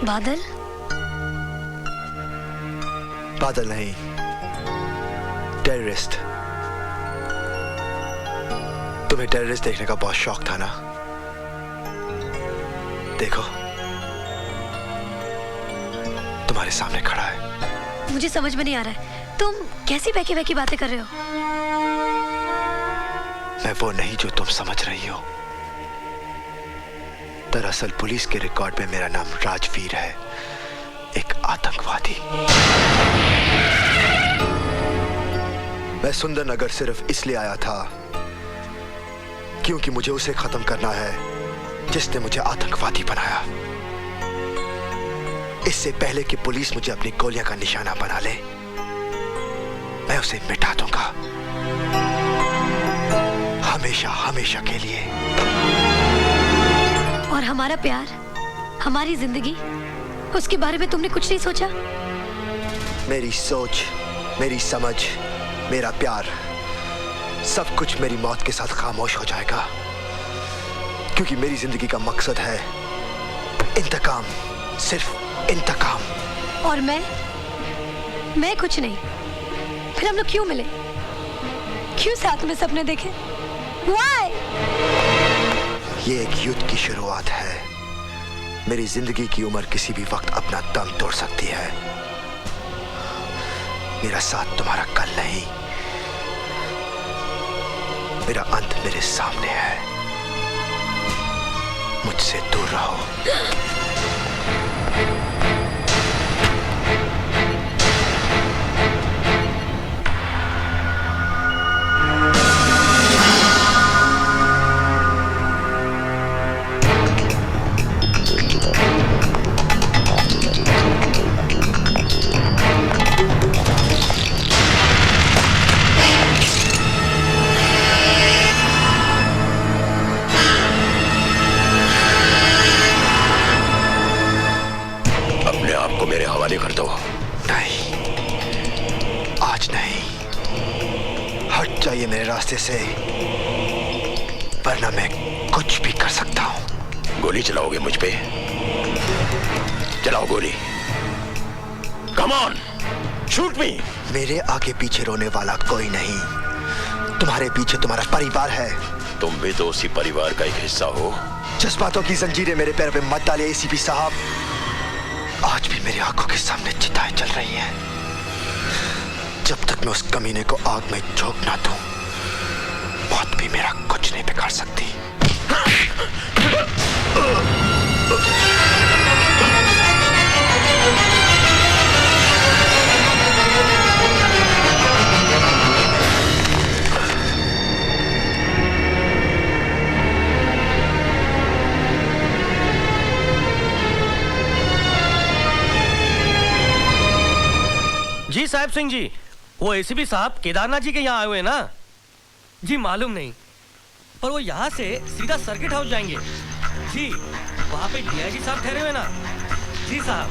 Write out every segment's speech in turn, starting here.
बादल? बादल नहीं, टेररिस्ट। तुम्हें टेररिस्ट देखने का बहुत शौक था ना? देखो, तुम्हारे सामने खड़ा है। मुझे समझ में नहीं आ रहा है, तुम कैसी बहकी बहकी बातें कर रहे हो? मैं वो नहीं जो तुम समझ रही हो। दरअसल पुलिस के रिकॉर्ड में मेरा नाम राजवीर है, एक आतंकवादी। मैं सुंदरनगर सिर्फ इसलिए आया था क्योंकि मुझे उसे खत्म करना है जिसने मुझे आतंकवादी बनाया। इससे पहले कि पुलिस मुझे अपनी गोलियां का निशाना बना ले, मैं उसे मिटा दूंगा, हमेशा हमेशा के लिए। और हमारा प्यार, हमारी जिंदगी, उसके बारे में तुमने कुछ नहीं सोचा? मेरी सोच, मेरी समझ, मेरा प्यार, सब कुछ मेरी मौत के साथ खामोश हो जाएगा, क्योंकि मेरी जिंदगी का मकसद है इंतकाम, सिर्फ इंतकाम। और मैं कुछ नहीं। फिर हम लोग क्यों मिले? क्यों साथ में सपने देखे? Why? ये एक युद्ध की शुरुआत है। मेरी जिंदगी की उम्र किसी भी वक्त अपना दम तोड़ सकती है। मेरा साथ तुम्हारा कल नहीं, मेरा अंत मेरे सामने है। मुझसे दूर रहो। मेरे हवाले कर दो। नहीं, आज नहीं। हट जाइए मेरे रास्ते से, वरना मैं कुछ भी कर सकता हूं। गोली चलाओगे मुझ पे? चलाओ गोली। कम ऑन, शूट मी। मेरे आगे पीछे रोने वाला कोई नहीं। तुम्हारे पीछे तुम्हारा परिवार है। तुम भी तो उसी परिवार का एक हिस्सा हो। जज्बातों की जंजीरें मेरे पैर पे मत डालिए एसीपी साहब। आज भी मेरी आंखों के सामने चिताएं जल रही हैं। जब तक मैं उस कमीने को आग में झोंक ना दूं, मौत भी मेरा कुछ नहीं बिगाड़ सकती। जी साहब सिंह जी, वो एसीपी साहब केदारनाथ जी के यहाँ आए हुए हैं ना? जी मालूम नहीं, पर वो यहाँ से सीधा सर्किट हाउस जाएंगे। जी वहाँ पे डीआईजी साहब ठहरे हुए ना? जी साहब।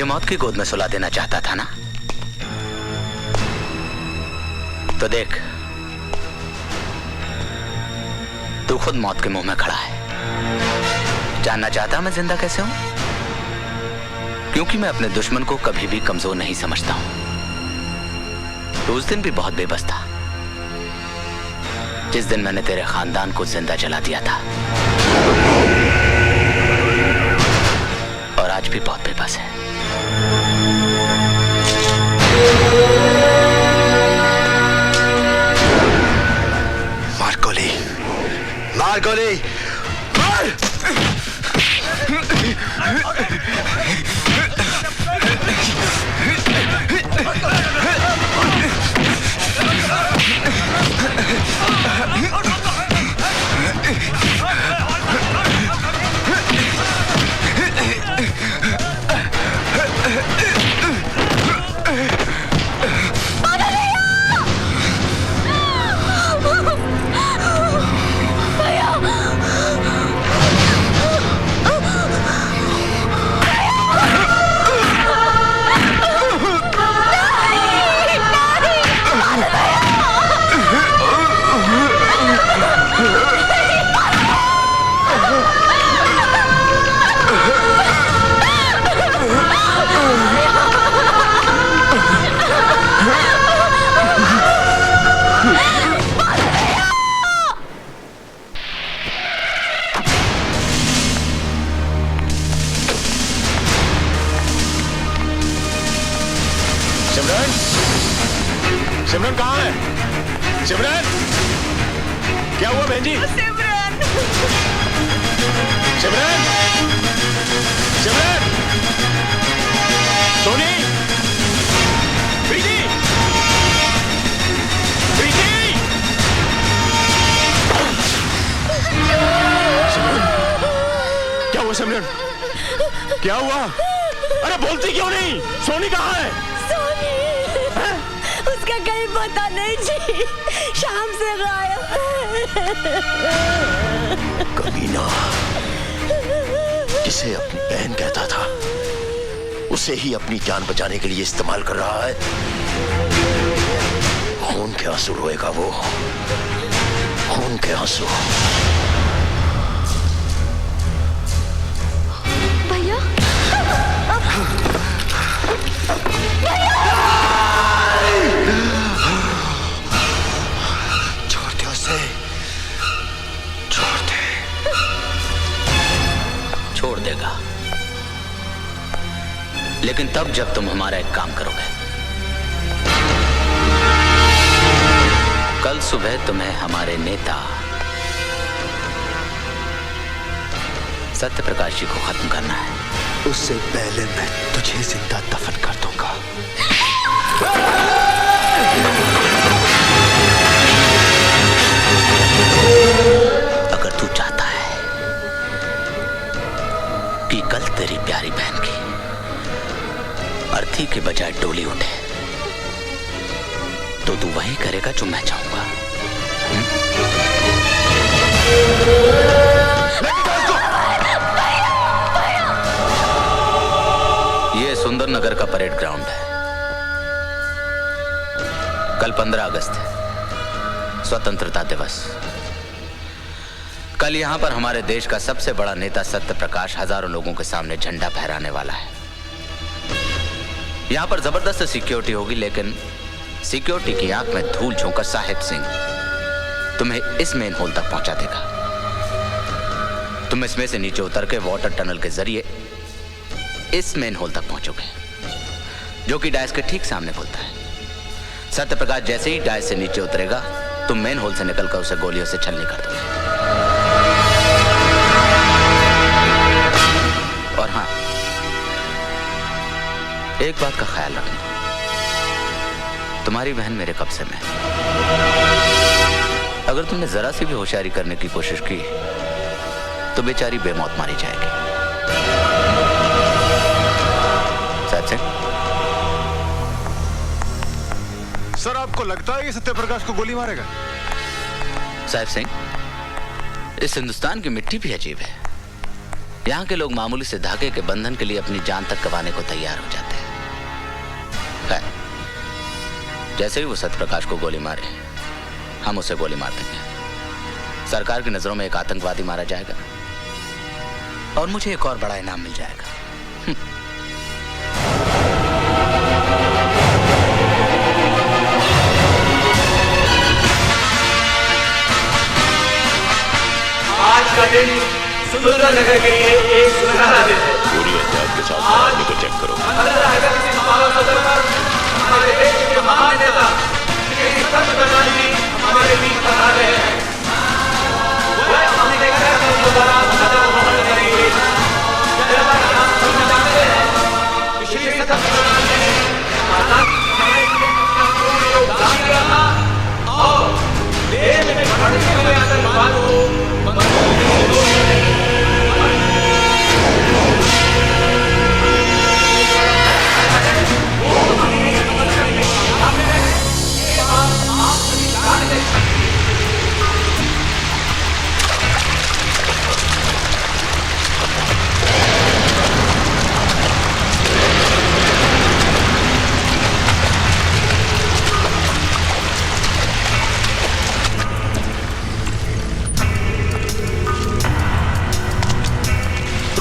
मौत की गोद में सुला देना चाहता था ना? तो देख, तू खुद मौत के मुंह में खड़ा है। जानना चाहता मैं जिंदा कैसे हूं? क्योंकि मैं अपने दुश्मन को कभी भी कमजोर नहीं समझता हूं। तो उस दिन भी बहुत बेबस था जिस दिन मैंने तेरे खानदान को जिंदा जला दिया था, और आज भी बहुत बेबस है। सिमरन कहाँ है? सिमरन, क्या हुआ बहन जी? सिमरन, सिमरन, सिमरन, सोनी, प्रीति, प्रीति, सिमरन, क्या हुआ सिमरन? क्या हुआ? अरे बोलती क्यों नहीं? सोनी कहाँ है? सोनी, उसका कहीं पता नहीं जी, शाम से गायब है। कमीना, जिसे अपनी बहन कहता था उसे ही अपनी जान बचाने के लिए इस्तेमाल कर रहा है। खून के आंसू रोएगा वो, खून के आंसू। भैया छोड़ दे उसे, छोड़ दे। छोड़ देगा, लेकिन तब जब तुम हमारा एक काम करोगे। कल सुबह तुम्हें हमारे नेता सत्य प्रकाश जी को खत्म करना है। उससे पहले मैं तुझे जिंदा दफन कर दूंगा। अगर तू चाहता है कि कल तेरी प्यारी बहन की अर्थी के बजाय डोली उठे, तो तू वही करेगा जो मैं चाहूंगा। ये सुंदर नगर का परेड ग्राउंड है। कल 15 अगस्त है, स्वतंत्रता दिवस। कल यहां पर हमारे देश का सबसे बड़ा नेता सत्य प्रकाश हजारों लोगों के सामने झंडा फहराने वाला है। यहां पर जबरदस्त सिक्योरिटी होगी, लेकिन सिक्योरिटी की आंख में धूल झोंकर साहिब सिंह तुम्हें इस मेन होल तक पहुंचा देगा। तुम इसमें से नीचे उतर के वाटर टनल के जरिए इस मेन होल तक पहुंचोगे, जो कि डायस के ठीक सामने खुलता है। सत्य प्रकाश जैसे ही डायस से नीचे उतरेगा, तुम मेन होल से निकलकर उसे गोलियों से छलनी कर दोगे। और हां, एक बात का ख्याल रखना, तुम्हारी बहन मेरे कब्जे में है। अगर तुमने जरा सी भी होशियारी करने की कोशिश की तो बेचारी बेमौत मारी जाएगी। साहब सिंह, सर आपको लगता है कि सत्यप्रकाश को गोली मारेगा? साहब सिंह, इस हिंदुस्तान की मिट्टी भी अजीब है। यहाँ के लोग मामूली से धागे के बंधन के लिए अपनी जान तक गंवाने को तैयार हो जाते हैं। खैर, जैसे ही वो सत्यप्रकाश को गोली मारे, हम उसे गोली मार देंगे। सरकार की नजरों में एक आतंकवादी मारा जाएगा और मुझे एक और बड़ा इनाम मिल जाएगा। आज का दिन सुंदर नगर के लिए एक सुनहरा दिन है। पूरी एहतियात के साथ आदमी को चेक करो। हमारे देश के महान नेता श्री सत्य प्रकाश जी हमारे बीच पधार रहे हैं। वह अपने कार्यक्रम के दौरान सदन को भंग करेंगे। जनता का नाम सुनना चाहते हैं कि श्री सत्य प्रकाश जी ने हमारे पूर्ण योगदान दिया था और देश में बढ़ते हुए आतंकवाद को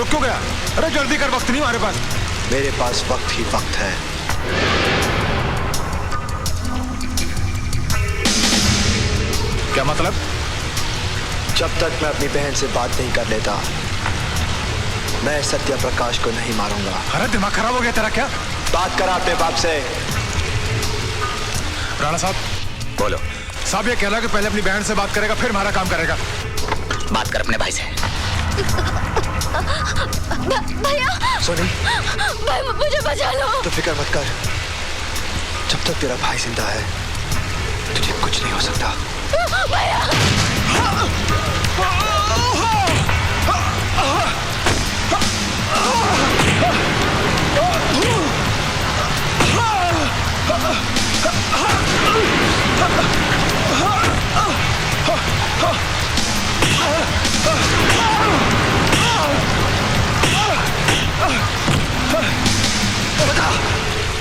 क्यों गया? अरे जल्दी कर, वक्त नहीं हमारे पास। मेरे पास वक्त ही वक्त है। क्या मतलब? जब तक मैं अपनी बहन से बात नहीं कर लेता, मैं सत्य प्रकाश को नहीं मारूंगा। अरे दिमाग खराब हो गया तेरा क्या? बात करा अपने बाप से। राणा साहब, बोलो। साहब ये कहना कि पहले अपनी बहन से बात करेगा फिर हमारा काम करेगा। बात कर अपने भाई से। भैया सोनी, भाई मुझे बचा लो। तो फिक्र मत कर, जब तक तेरा भाई जिंदा है तुझे कुछ नहीं हो सकता। भैया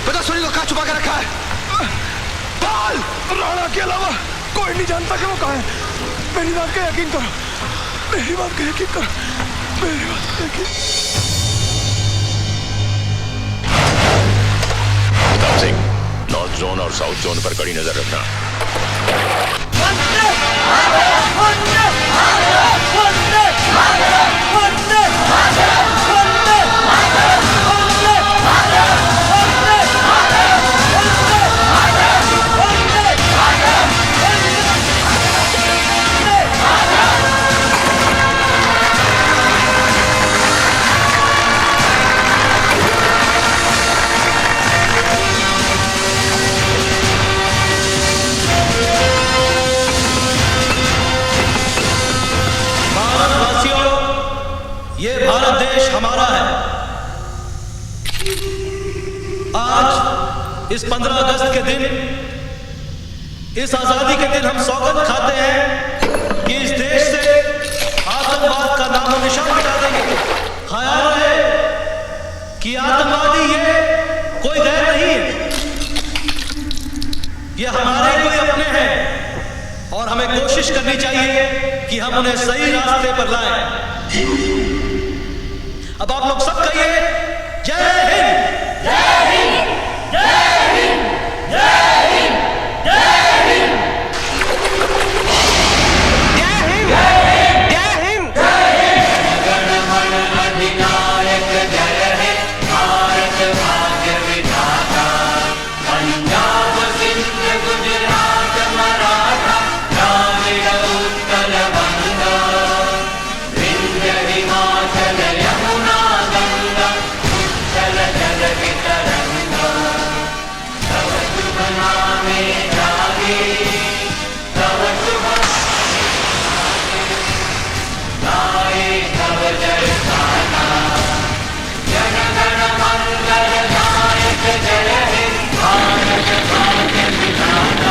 बता सोनी को कहाँ छुपा के रखा है? बोल! राणा के अलावा कोई नहीं जानता कि वो कहाँ है। मेरी बात का यकीन करो, मेरी बात का यकीन करो, मेरी बात का यकीन। प्रताप सिंह, नॉर्थ जोन और साउथ जोन पर कड़ी नजर रखना। ये भारत देश हमारा है। आज इस 15 अगस्त के दिन, इस आजादी के दिन हम सौगंध खाते हैं कि इस देश से आतंकवाद का नामो निशान मिटा देंगे। ख्याल रहे कि आतंकवादी ये कोई गैर नहीं है, ये हमारे कोई अपने हैं और हमें कोशिश करनी चाहिए कि हम उन्हें सही रास्ते पर लाएं। अब आप लोग सब कहिए जय हिंद, जय हिंद, जय हिंद, जय हिंद, जय हिंद, जय हिंद, जय हिंद, जय हिंद। गणमन अधिनायक जय हे भारत भाग्य विधाता, पंजाब सिंध गुजरात मराठा द्राविड़ उत्कल बंगा, विंध्य हिमाचल यमुना गंगा, उच्चल जल वितरंगा, तव शुभ नामे जागे, तव शुभ गाए तव जय गाना, जन गण मंगल नायक जय हे भारत भाग्य विधाता।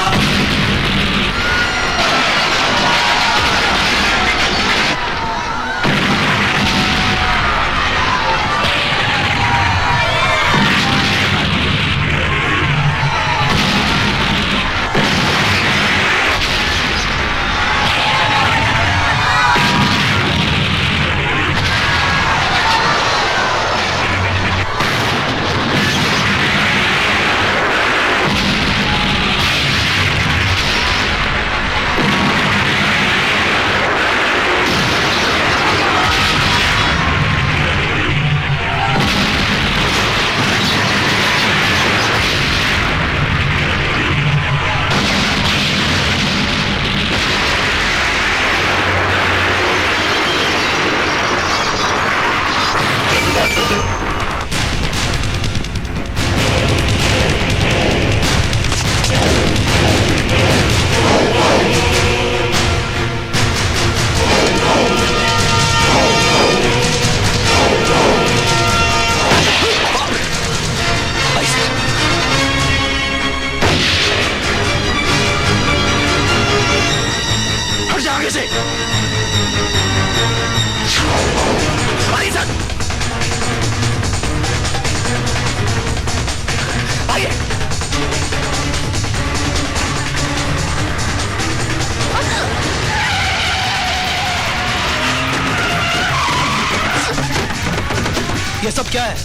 ये सब क्या है?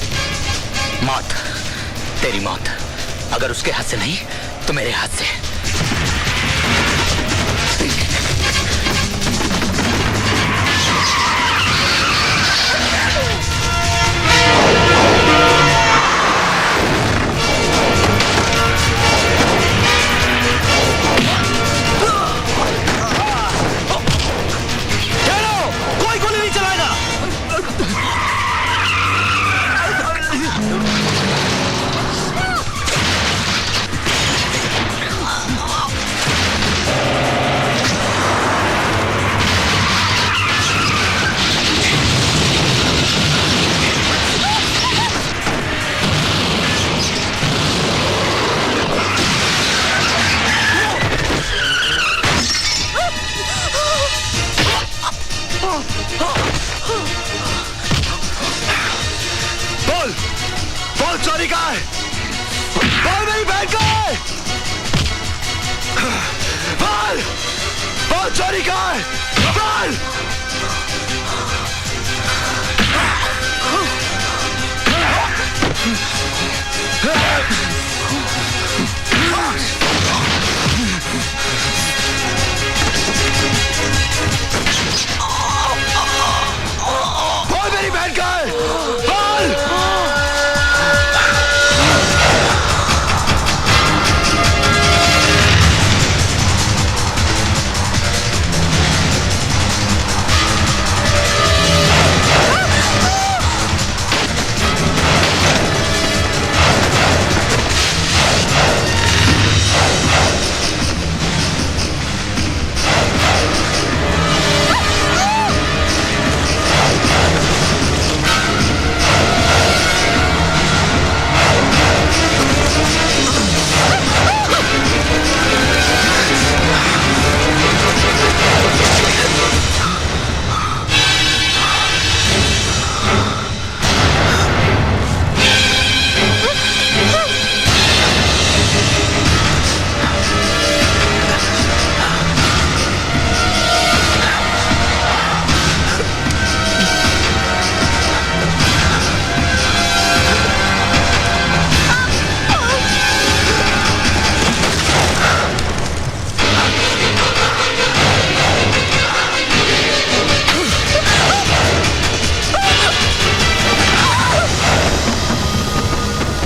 मौत, तेरी मौत। अगर उसके हाथ से नहीं तो मेरे हाथ से।